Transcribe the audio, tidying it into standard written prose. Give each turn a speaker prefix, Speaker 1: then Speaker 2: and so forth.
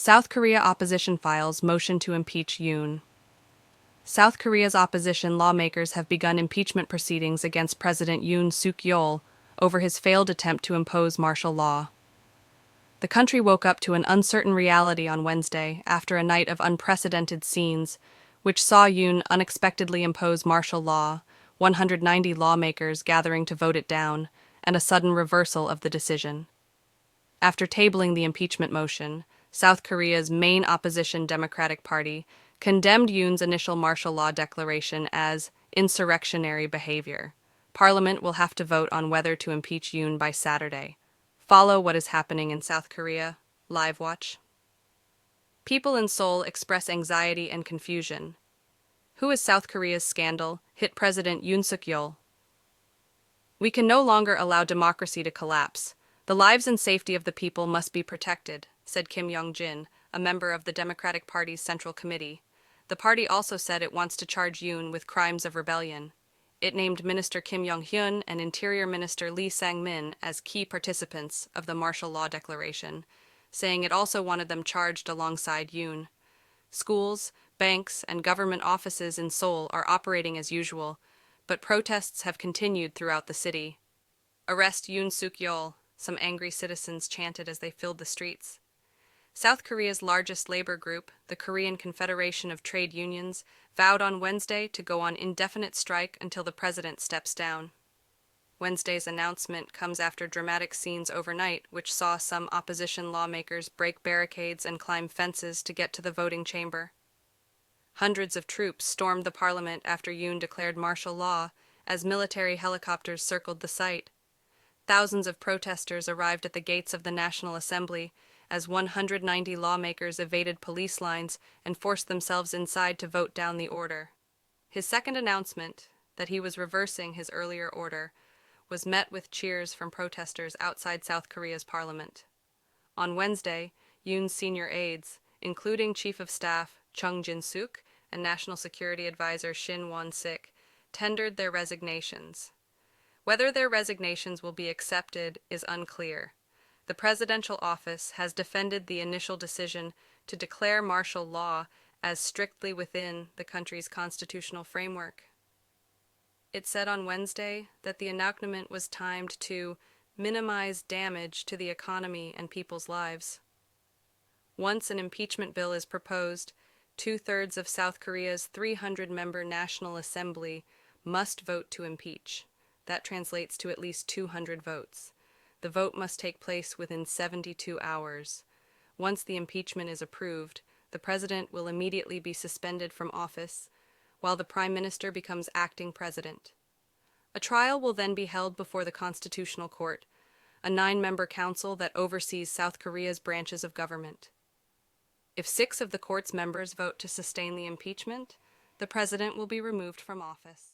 Speaker 1: South Korea opposition files motion to impeach Yoon. South Korea's opposition lawmakers have begun impeachment proceedings against President Yoon Suk-yeol over his failed attempt to impose martial law. The country woke up to an uncertain reality on Wednesday after a night of unprecedented scenes, which saw Yoon unexpectedly impose martial law, 190 lawmakers gathering to vote it down, and a sudden reversal of the decision. After tabling the impeachment motion, South Korea's main opposition Democratic Party condemned Yoon's initial martial law declaration as insurrectionary behavior. Parliament will have to vote on whether to impeach Yoon by Saturday. Follow what is happening in South Korea. Live watch. People in Seoul express anxiety and confusion. Who is South Korea's scandal? Hit President Yoon Suk-yeol. We can no longer allow democracy to collapse. The lives and safety of the people must be protected, said Kim Yong-jin, a member of the Democratic Party's Central Committee. The party also said it wants to charge Yoon with crimes of rebellion. It named Minister Kim Yong-hyun and Interior Minister Lee Sang-min as key participants of the martial law declaration, saying it also wanted them charged alongside Yoon. Schools, banks, and government offices in Seoul are operating as usual, but protests have continued throughout the city. Arrest Yoon Suk-yeol, some angry citizens chanted as they filled the streets. South Korea's largest labor group, the Korean Confederation of Trade Unions, vowed on Wednesday to go on indefinite strike until the president steps down. Wednesday's announcement comes after dramatic scenes overnight, which saw some opposition lawmakers break barricades and climb fences to get to the voting chamber. Hundreds of troops stormed the parliament after Yoon declared martial law, as military helicopters circled the site. Thousands of protesters arrived at the gates of the National Assembly, as 190 lawmakers evaded police lines and forced themselves inside to vote down the order. His second announcement, that he was reversing his earlier order, was met with cheers from protesters outside South Korea's parliament. On Wednesday, Yoon's senior aides, including Chief of Staff Chung Jin-suk and National Security Advisor Shin Won-sik, tendered their resignations. Whether their resignations will be accepted is unclear. The presidential office has defended the initial decision to declare martial law as strictly within the country's constitutional framework. It said on Wednesday that the enactment was timed to minimize damage to the economy and people's lives. Once an impeachment bill is proposed, 2/3 of South Korea's 300-member National Assembly must vote to impeach. That translates to at least 200 votes. The vote must take place within 72 hours. Once the impeachment is approved, the president will immediately be suspended from office, while the prime minister becomes acting president. A trial will then be held before the Constitutional Court, a 9-member council that oversees South Korea's branches of government. If 6 of the court's members vote to sustain the impeachment, the president will be removed from office.